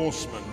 Norseman.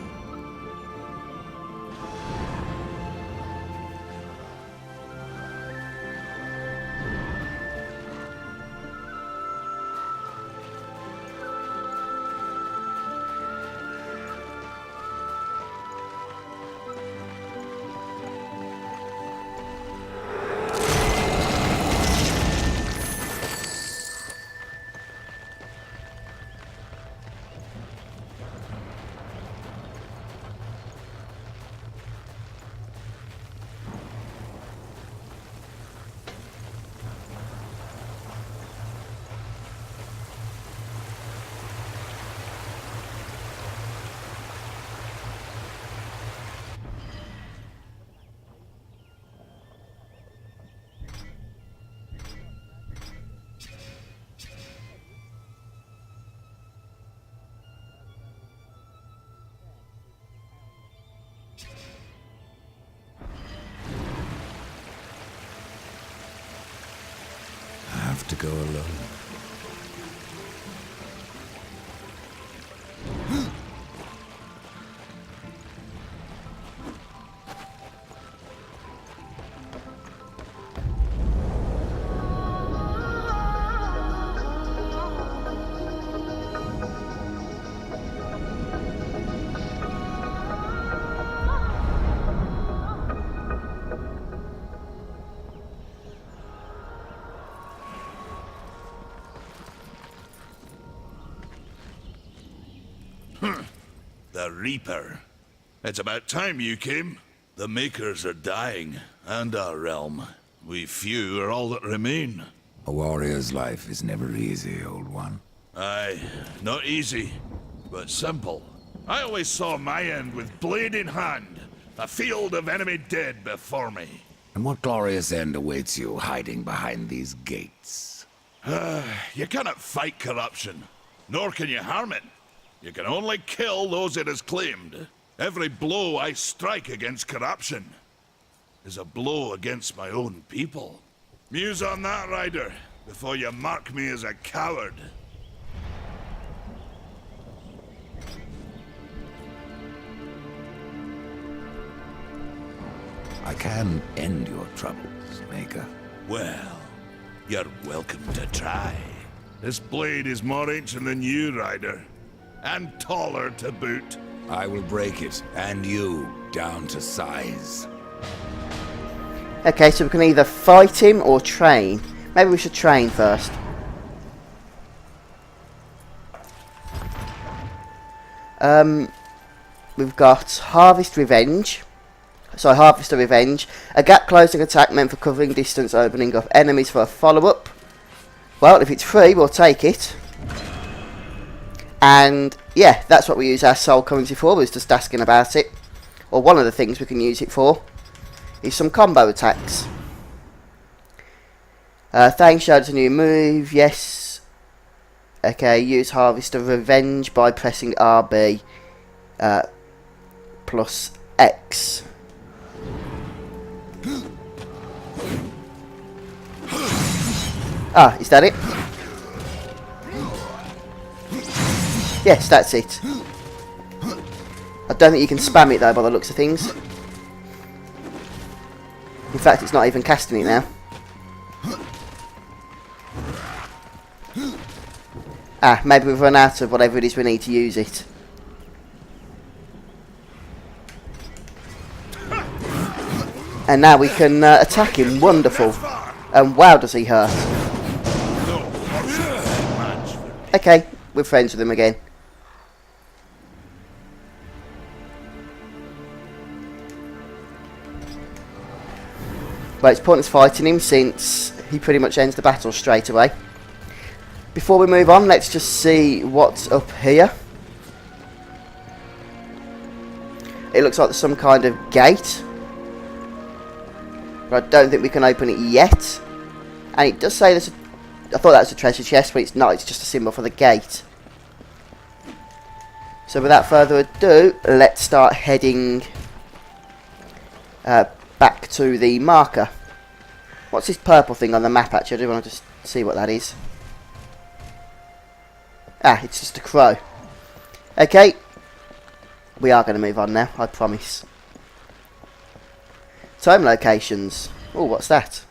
To go alone. The Reaper. It's about time you came. The Makers are dying, and our realm. We few are all that remain. A warrior's life is never easy, old one. Aye, not easy, but simple. I always saw my end with blade in hand, a field of enemy dead before me. And what glorious end awaits you hiding behind these gates? You cannot fight corruption, nor can you harm it. You can only kill those it has claimed. Every blow I strike against corruption is a blow against my own people. Muse on that, Ryder, before you mark me as a coward. I can end your troubles, Maker. Well, you're welcome to try. This blade is more ancient than you, Ryder. And taller to boot. I will break it, and you, down to size. Okay, so we can either fight him or train. Maybe we should train first. We've got Harvest Revenge. So Harvester Revenge. A gap closing attack meant for covering distance, opening up enemies for a follow-up. Well, if it's free, we'll take it. And yeah, that's what we use our soul currency for, was just asking about it. Or one of the things we can use it for is some combo attacks. Thang showed us a new move, yes. Okay, use Harvester Revenge by pressing RB plus X. Ah, is that it? Yes, that's it. I don't think you can spam it though by the looks of things. In fact, it's not even casting it now. Ah, maybe we've run out of whatever it is we need to use it. And now we can attack him. Wonderful. And wow, does he hurt. Okay, we're friends with him again. But it's pointless fighting him since he pretty much ends the battle straight away. Before we move on, let's just see what's up here. It looks like there's some kind of gate. But I don't think we can open it yet. And it does say there's a... I thought that was a treasure chest, but it's not. It's just a symbol for the gate. So without further ado, let's start heading back to the marker. What's this purple thing on the map actually? I do want to just see what that is. Ah, it's just a crow. Okay. we are going to move on now, I promise. Tome locations. Oh, what's that?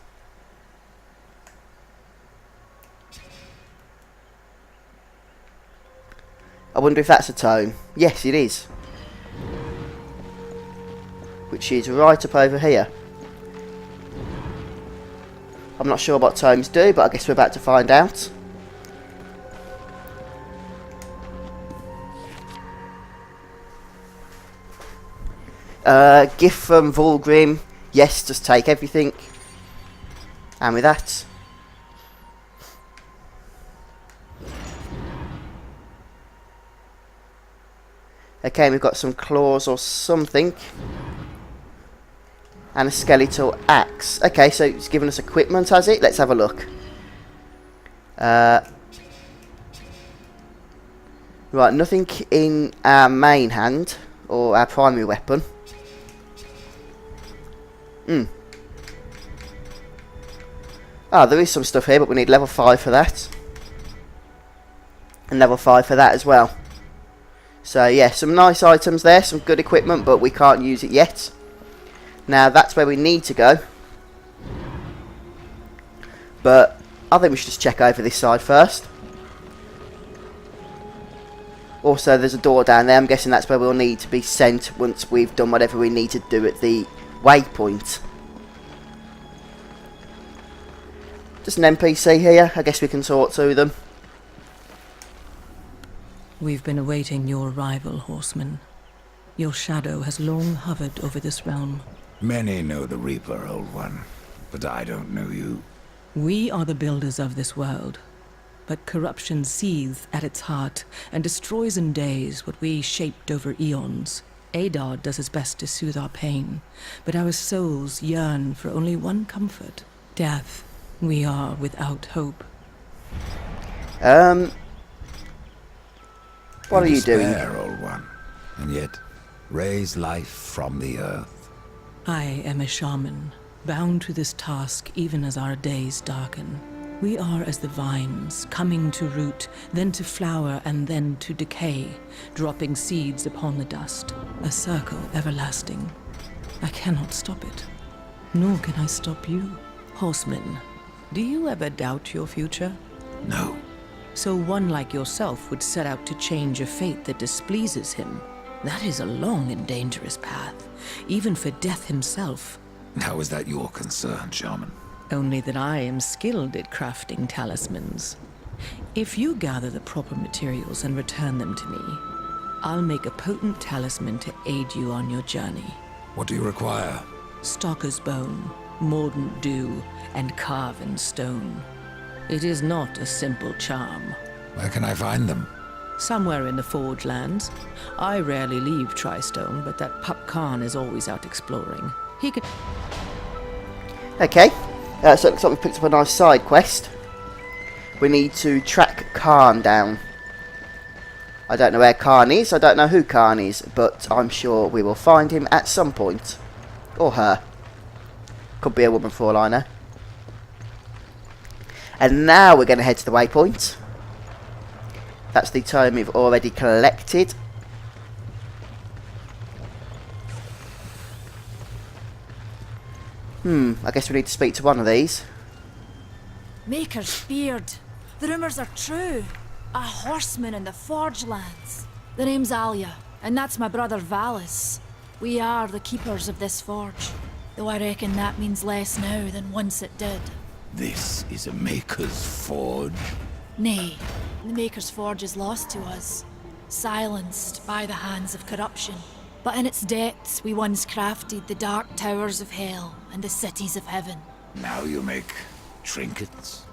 I wonder if that's a tome. Yes, it is. Which is right up over here. I'm not sure what tomes do, but I guess we're about to find out. Gift from Vulgrim. Yes, just take everything. And with that, okay, we've got some claws or something. And a skeletal axe. Okay, so it's given us equipment, has it? Let's have a look. Right, nothing in our main hand. Or our primary weapon. Ah, there is some stuff here, but we need level 5 for that. And level 5 for that as well. So yeah, some nice items there, some good equipment, but we can't use it yet. Now that's where we need to go. But I think we should just check over this side first. Also, there's a door down there. I'm guessing that's where we'll need to be sent once we've done whatever we need to do at the waypoint. Just an NPC here. I guess we can talk to them. We've been awaiting your arrival, horseman. Your shadow has long hovered over this realm. Many know the Reaper, Old One, but I don't know you. We are the builders of this world, but corruption seethes at its heart and destroys in days what we shaped over eons. Adar does his best to soothe our pain, but our souls yearn for only one comfort: death. We are without hope. What are you doing? Despair, Old One, and yet raise life from the earth. I am a shaman, bound to this task even as our days darken. We are as the vines, coming to root, then to flower, and then to decay, dropping seeds upon the dust, a circle everlasting. I cannot stop it, nor can I stop you. Horseman, do you ever doubt your future? No. So one like yourself would set out to change a fate that displeases him. That is a long and dangerous path, even for death himself. How is that your concern, Shaman? Only that I am skilled at crafting talismans. If you gather the proper materials and return them to me, I'll make a potent talisman to aid you on your journey. What do you require? Stalker's bone, mordant dew, and carven stone. It is not a simple charm. Where can I find them? Somewhere in the Forge Lands. I rarely leave Tristone, but that pup Khan is always out exploring. He could... Okay, so it looks like we've picked up a nice side quest. We need to track Khan down. I don't know where Khan is, I don't know who Khan is, but I'm sure we will find him at some point. Or her. Could be a woman for all I know. And now we're going to head to the waypoint. That's the tome we've already collected. I guess we need to speak to one of these. Maker's feared. The rumours are true. A horseman in the Forge Lands. The name's Alia, and that's my brother Valis. We are the keepers of this forge, though I reckon that means less now than once it did. This is a Maker's Forge. Nay, the Maker's Forge is lost to us, silenced by the hands of corruption. But in its depths we once crafted the dark towers of hell and the cities of heaven. Now you make trinkets?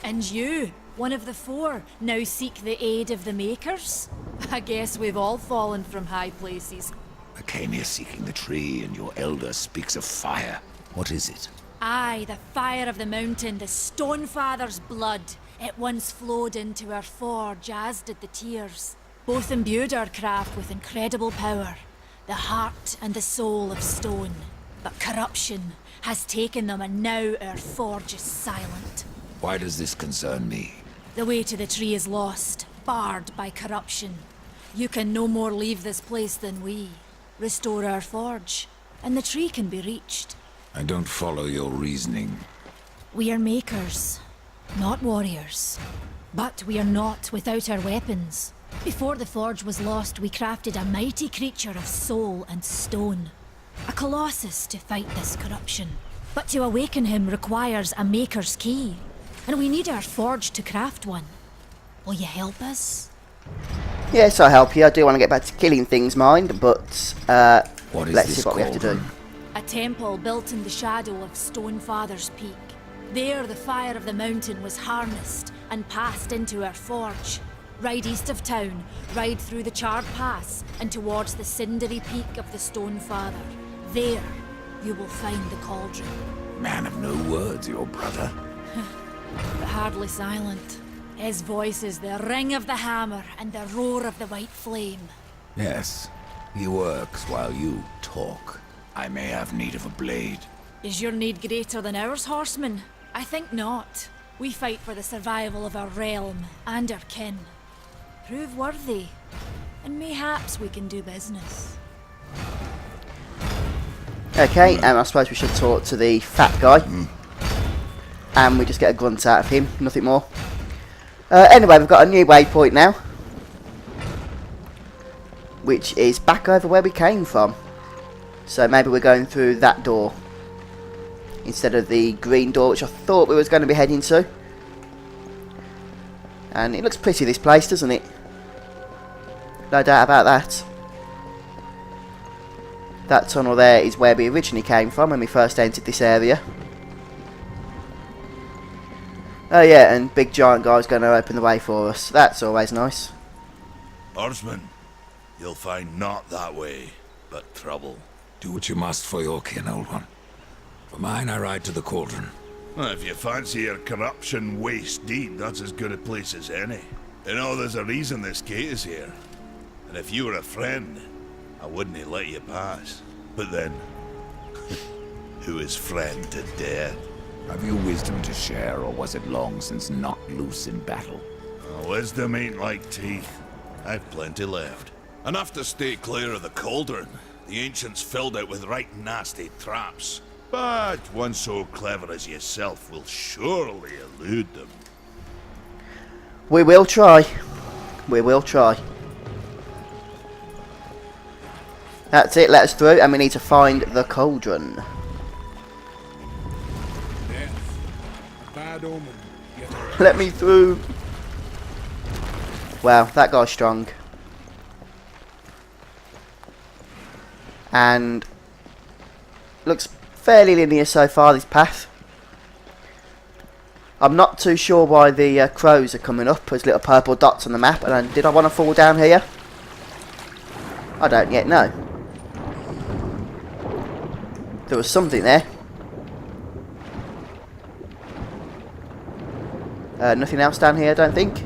And you, one of the four, now seek the aid of the Makers? I guess we've all fallen from high places. I came here seeking the tree, and your elder speaks of fire. What is it? Aye, the fire of the mountain, the Stonefather's blood. It once flowed into our forge, as did the tears. Both imbued our craft with incredible power, the heart and the soul of stone. But corruption has taken them, and now our forge is silent. Why does this concern me? The way to the tree is lost, barred by corruption. You can no more leave this place than we. Restore our forge, and the tree can be reached. I don't follow your reasoning. We are makers, not warriors. But we are not without our weapons. Before the forge was lost, we crafted a mighty creature of soul and stone. A colossus to fight this corruption. But to awaken him requires a maker's key. And we need our forge to craft one. Will you help us? Yes, I'll help you. I do want to get back to killing things, mind, but What is let's this see what we have to do. cauldron? A temple built in the shadow of Stonefather's Peak. There the fire of the mountain was harnessed and passed into our forge. Ride east of town, ride through the charred pass and towards the cindery peak of the Stonefather. There you will find the cauldron. Man of no words, your brother. But hardly silent. His voice is the ring of the hammer and the roar of the white flame. Yes, he works while you talk. I may have need of a blade. Is your need greater than ours, horseman? I think not. We fight for the survival of our realm and our kin. Prove worthy, and mayhaps we can do business. Okay, and I suppose we should talk to the fat guy. And we just get a grunt out of him, nothing more. Anyway, we've got a new waypoint now. Which is back over where we came from. So maybe we're going through that door. Instead of the green door, which I thought we was going to be heading to. And it looks pretty, this place, doesn't it? No doubt about that. That tunnel there is where we originally came from when we first entered this area. Oh yeah, and big giant guy's going to open the way for us. That's always nice. Horseman, you'll find not that way, but trouble. Do what you must for your kin, old one. For mine, I ride to the cauldron. Well, if you fancy your corruption waist deep, that's as good a place as any. You know, there's a reason this gate is here. And if you were a friend, I wouldn't let you pass. But then, who is friend to death? Have you wisdom to share, or was it long since knocked loose in battle? Wisdom ain't like teeth. I've plenty left. Enough to stay clear of the cauldron. The ancients filled it with right nasty traps. But one so clever as yourself will surely elude them. We will try. We will try. That's it, let us through, and we need to find the cauldron. Death. Bad omen. Yet Let me through. Wow, that guy's strong. And looks fairly linear so far, this path. I'm not too sure why the crows are coming up as little purple dots on the map. And did I want to fall down here? I don't yet know. There was something there. Nothing else down here, I don't think.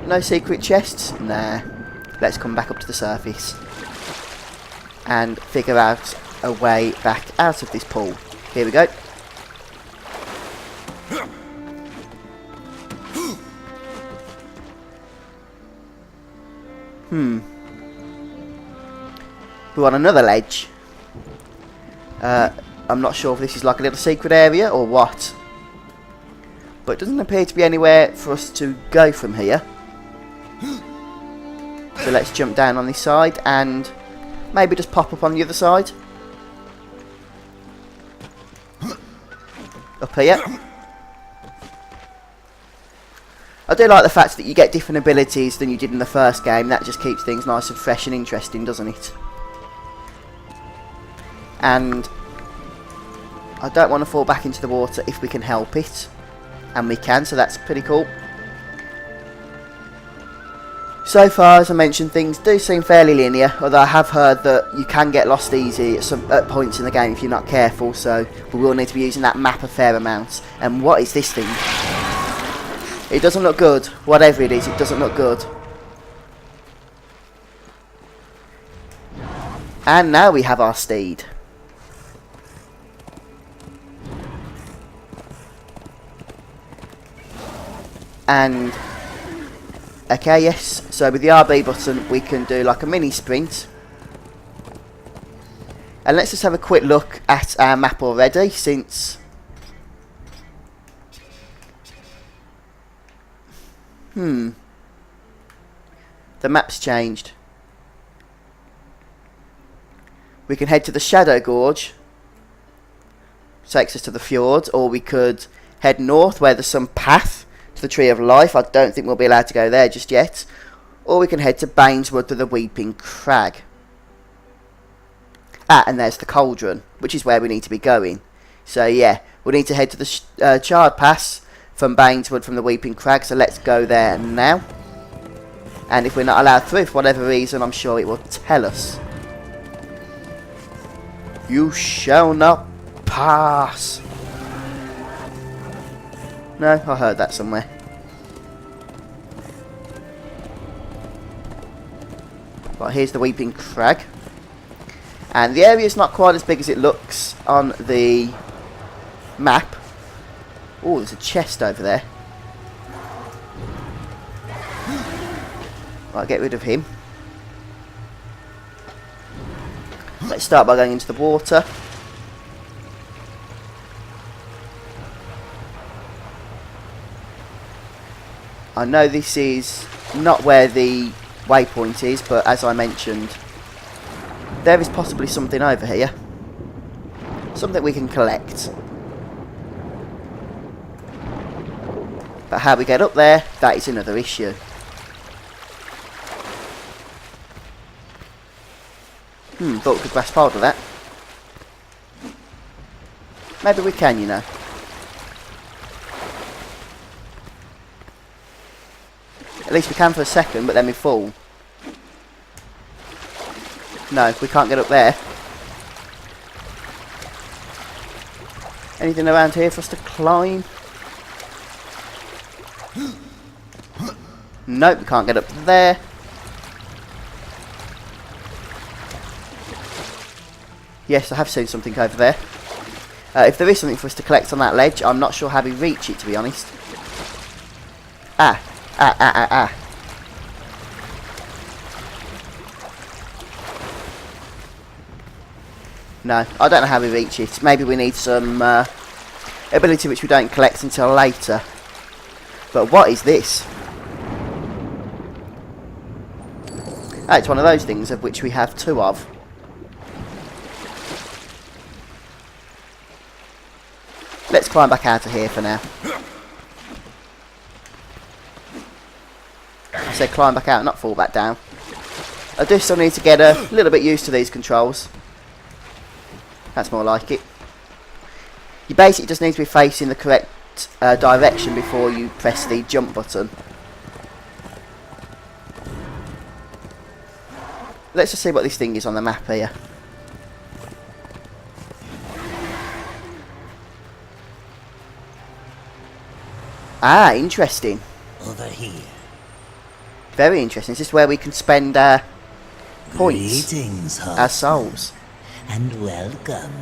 No secret chests? Nah. Let's come back up to the surface and figure out a way back out of this pool. Here we go. We're on another ledge. I'm not sure if this is like a little secret area or what. But it doesn't appear to be anywhere for us to go from here. So let's jump down on this side and maybe just pop up on the other side. Up here. I do like the fact that you get different abilities than you did in the first game. That just keeps things nice and fresh and interesting, doesn't it? And I don't want to fall back into the water if we can help it. And we can, so that's pretty cool. So far, as I mentioned, things do seem fairly linear, although I have heard that you can get lost easy at points in the game if you're not careful, so we will need to be using that map a fair amount. And what is this thing? It doesn't look good. Whatever it is, it doesn't look good. And now we have our steed. And Okay, yes. So with the RB button, we can do like a mini sprint. And let's just have a quick look at our map already, since... The map's changed. We can head to the Shadow Gorge. Takes us to the fjords, or we could head north where there's some path to the Tree of Life. I don't think we'll be allowed to go there just yet. Or we can head to Baineswood to the Weeping Crag. Ah, and there's the Cauldron, which is where we need to be going. So yeah, we need to head to the Charred Pass from Baineswood from the Weeping Crag, so let's go there now. And if we're not allowed through for whatever reason, I'm sure it will tell us. You shall not pass. No, I heard that somewhere. Right, here's the Weeping Crag. And the area is not quite as big as it looks on the map. Oh, there's a chest over there. Right, get rid of him. Let's start by going into the water. I know this is not where the waypoint is, but as I mentioned, there is possibly something over here. Something we can collect. But how we get up there, that is another issue. Thought we could grasp hold of that. Maybe we can, you know. At least we can for a second, but then we fall. No, we can't get up there. Anything around here for us to climb? Nope, we can't get up there. Yes, I have seen something over there. If there is something for us to collect on that ledge, I'm not sure how we reach it, to be honest. Ah. No, I don't know how we reach it. Maybe we need some ability which we don't collect until later. But what is this? Ah, it's one of those things of which we have two of. Let's climb back out of here for now. I said climb back out, not fall back down. I do still need to get a little bit used to these controls. That's more like it. You basically just need to be facing the correct direction before you press the jump button. Let's just see what this thing is on the map here. Ah, interesting. Over here. Very interesting. Is this where we can spend our points? Greetings, our souls? And welcome.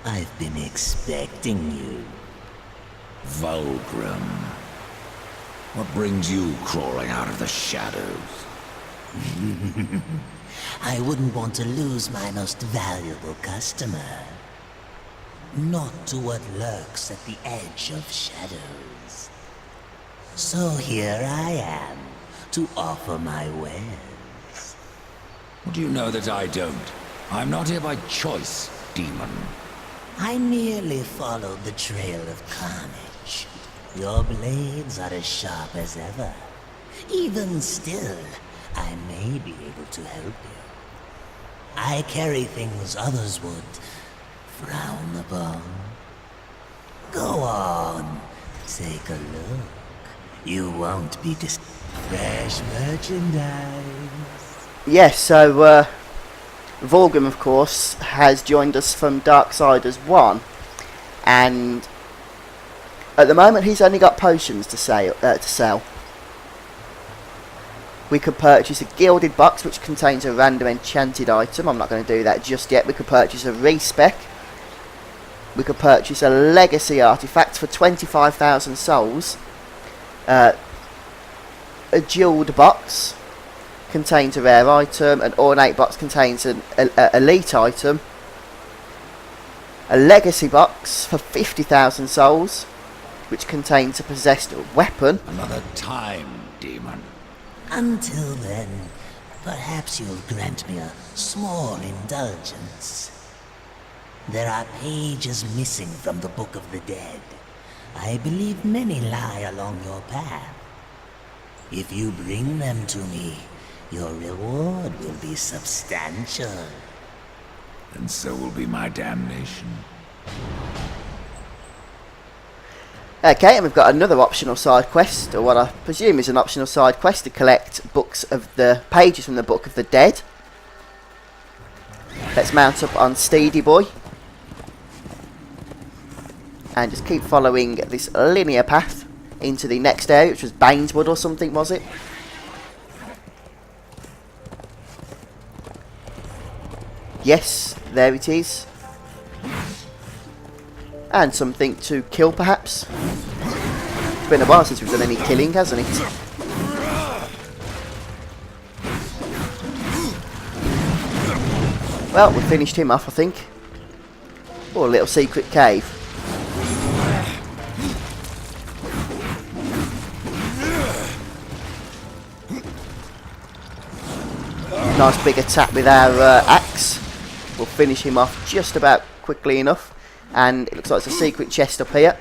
I've been expecting you. Vulgrim. What brings you crawling out of the shadows? I wouldn't want to lose my most valuable customer. Not to what lurks at the edge of shadows. So here I am, to offer my wares. Do you know that I don't? I'm not here by choice, demon. I merely followed the trail of carnage. Your blades are as sharp as ever. Even still, I may be able to help you. I carry things others would frown upon. Go on, take a look. You won't be fresh merchandise. Yes, so Vulgrim, of course, has joined us from Darksiders 1, and at the moment he's only got potions to sell. We could purchase a gilded box which contains a random enchanted item. I'm not going to do that just yet. We could purchase a respec. We could purchase a legacy artifact for 25,000 souls. A A jeweled box contains a rare item. An ornate box contains an elite item. A legacy box for 50,000 souls, which contains a possessed weapon. Another time, demon. Until then, perhaps you'll grant me a small indulgence. There are pages missing from the Book of the Dead. I believe many lie along your path. If you bring them to me, your reward will be substantial. And so will be my damnation. Okay, and we've got another optional side quest, or what I presume is an optional side quest, to collect books of the pages from the Book of the Dead. Let's mount up on Steedy Boy. And just keep following this linear path into the next area, which was Baineswood or something, was it? Yes, there it is. And something to kill, perhaps. It's been a while since we've done any killing, hasn't it? Well, we finished him off, I think. Oh, a little secret cave. Nice big attack with our axe. We'll finish him off just about quickly enough. And it looks like there's a secret chest up here.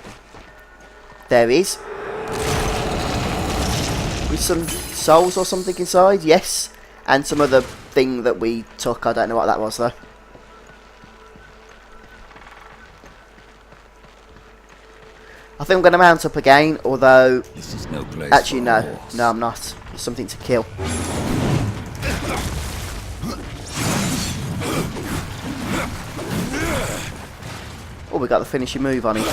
There is. With some souls or something inside, yes. And some other thing that we took. I don't know what that was though. I think I'm going to mount up again, although... This is no place actually, for no. a horse. No, I'm not. There's something to kill. Oh, we got the finishing move on him.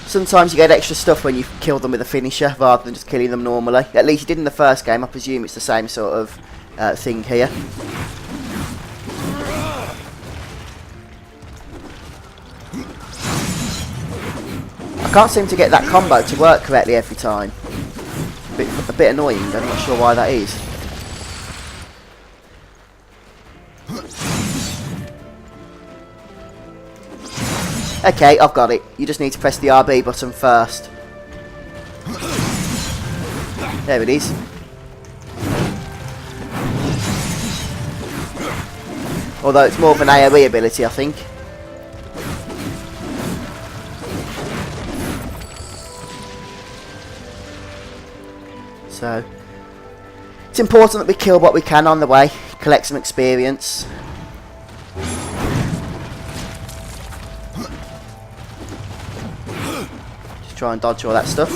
Sometimes you get extra stuff when you kill them with a finisher rather than just killing them normally. At least you did in the first game. I presume it's the same sort of thing here. I can't seem to get that combo to work correctly every time. A bit annoying. I'm not sure why that is. Okay, I've got it. You just need to press the RB button first. There it is. Although it's more of an AoE ability, I think. So, it's important that we kill what we can on the way, collect some experience. Just try and dodge all that stuff.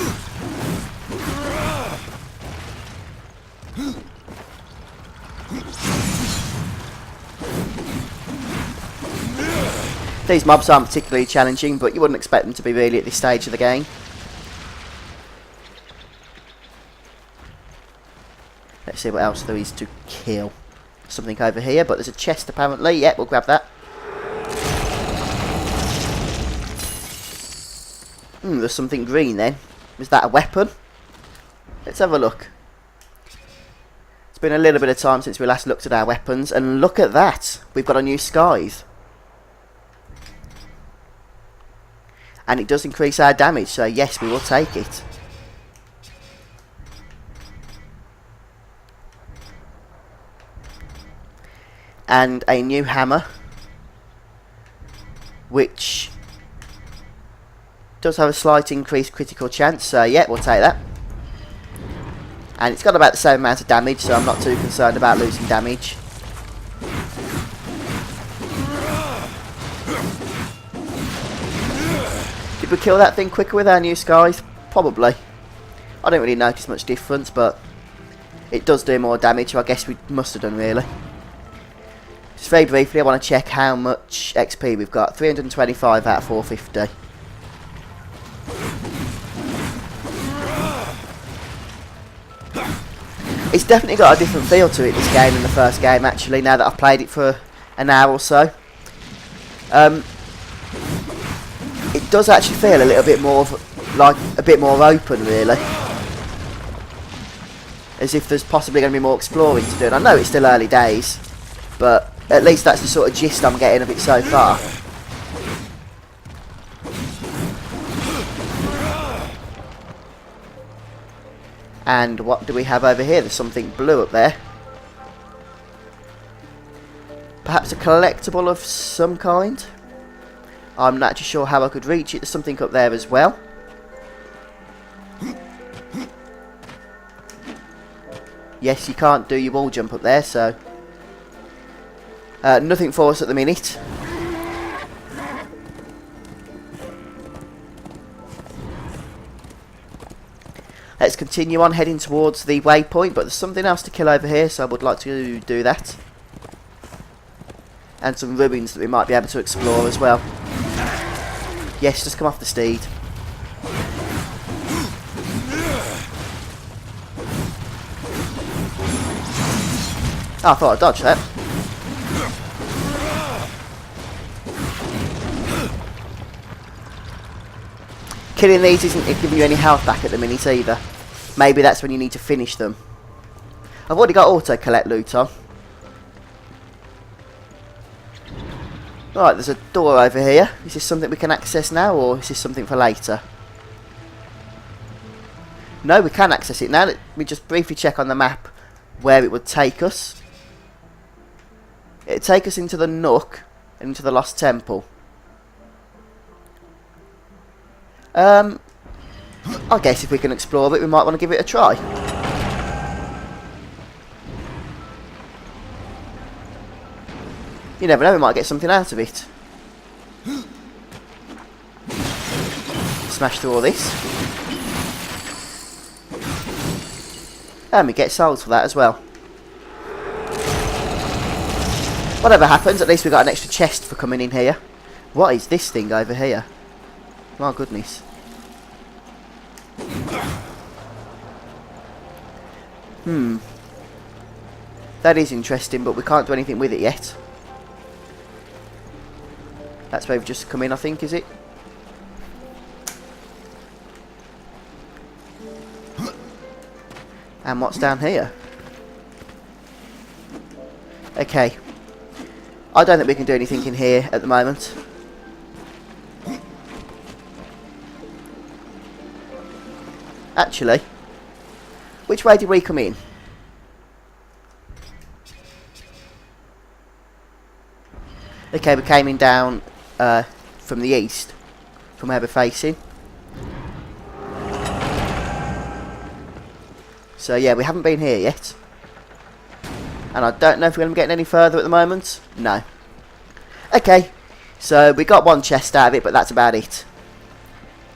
These mobs aren't particularly challenging, but you wouldn't expect them to be really at this stage of the game. Let's see what else there is to kill. Something over here, but there's a chest apparently. Yeah, we'll grab that. There's something green then. Is that a weapon? Let's have a look. It's been a little bit of time since we last looked at our weapons, and look at that. We've got a new scythe. And it does increase our damage, so yes, we will take it. And a new hammer, which does have a slight increased critical chance, so yeah, we'll take that. And it's got about the same amount of damage, so I'm not too concerned about losing damage. Did we kill that thing quicker with our new scythe? Probably. I don't really notice much difference, but it does do more damage, so I guess we must have done really. Just very briefly, I want to check how much XP we've got. 325 out of 450. It's definitely got a different feel to it, this game, than the first game, actually, now that I've played it for an hour or so. It does actually feel a little bit more like a bit more open, really. As if there's possibly going to be more exploring to do. And I know it's still early days, but at least that's the sort of gist I'm getting of it so far. And what do we have over here? There's something blue up there. Perhaps a collectible of some kind? I'm not actually sure how I could reach it. There's something up there as well. Yes, you can't do your wall jump up there, so... nothing for us at the minute. Let's continue on heading towards the waypoint, but there's something else to kill over here, so I would like to do that. And some ruins that we might be able to explore as well. Yes, just come off the steed. Oh, I thought I dodged that. Killing these isn't giving you any health back at the minute either. Maybe that's when you need to finish them. I've already got auto collect loot on. Right, there's a door over here. Is this something we can access now, or is this something for later? No, we can access it now. Let me just briefly check on the map where it would take us. It would take us into the Nook and into the Lost Temple. I guess if we can explore it, we might want to give it a try. You never know, we might get something out of it. Smash through all this. And we get souls for that as well. Whatever happens, at least we got an extra chest for coming in here. What is this thing over here? My goodness. That is interesting, but we can't do anything with it yet. That's where we've just come in, I think, is it? And what's down here? Okay. I don't think we can do anything in here at the moment. Actually, which way did we come in? Okay, we came in down from the east, from where we're facing. So yeah, we haven't been here yet. And I don't know if we're going to be getting any further at the moment. No. Okay, so we got one chest out of it, but that's about it.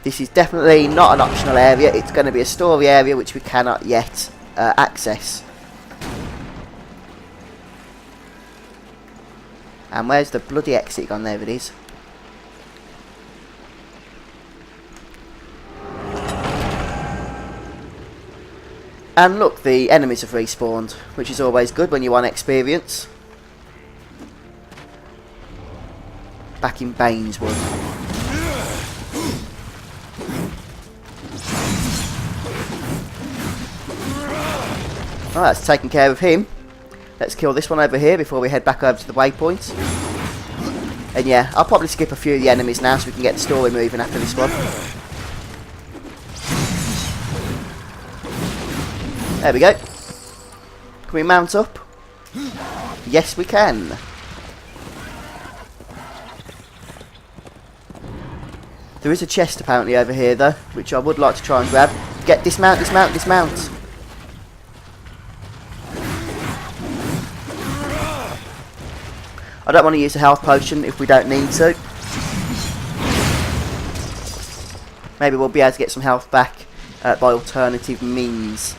This is definitely not an optional area. It's going to be a story area which we cannot yet access. And where's the bloody exit gone? There it is. And look, the enemies have respawned, which is always good when you want experience. Back in Baineswood. Alright, that's taken care of him. Let's kill this one over here before we head back over to the waypoint. And yeah, I'll probably skip a few of the enemies now so we can get the story moving after this one. There we go. Can we mount up? Yes, we can. There is a chest apparently over here though, which I would like to try and grab. Get dismount, dismount, dismount. I don't want to use a health potion if we don't need to. Maybe we'll be able to get some health back by alternative means.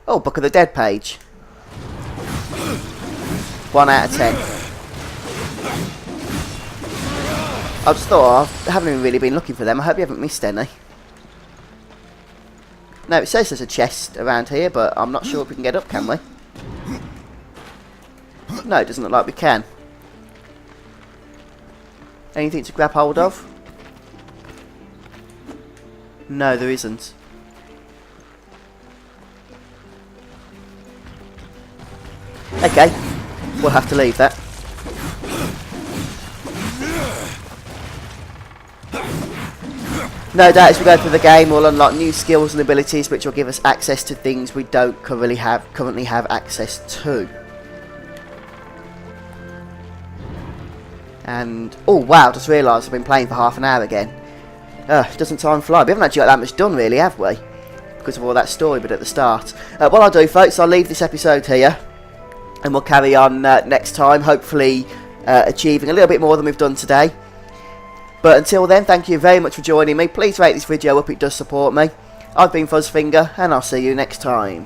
Oh, Book of the Dead page. 1 out of 10. I just thought, I haven't even really been looking for them. I hope you haven't missed any. No, it says there's a chest around here, but I'm not sure if we can get up, can we? No, it doesn't look like we can. Anything to grab hold of? No, there isn't. Okay, we'll have to leave that. No doubt as we go through the game we'll unlock new skills and abilities which will give us access to things we don't currently have access to. And, oh wow, just realised I've been playing for half an hour again. Doesn't time fly? We haven't actually got that much done really, have we? Because of all that story bit at the start. What I'll do, folks, I'll leave this episode here. And we'll carry on next time, hopefully achieving a little bit more than we've done today. But until then, thank you very much for joining me. Please rate this video up, it does support me. I've been Fuzzfinger, and I'll see you next time.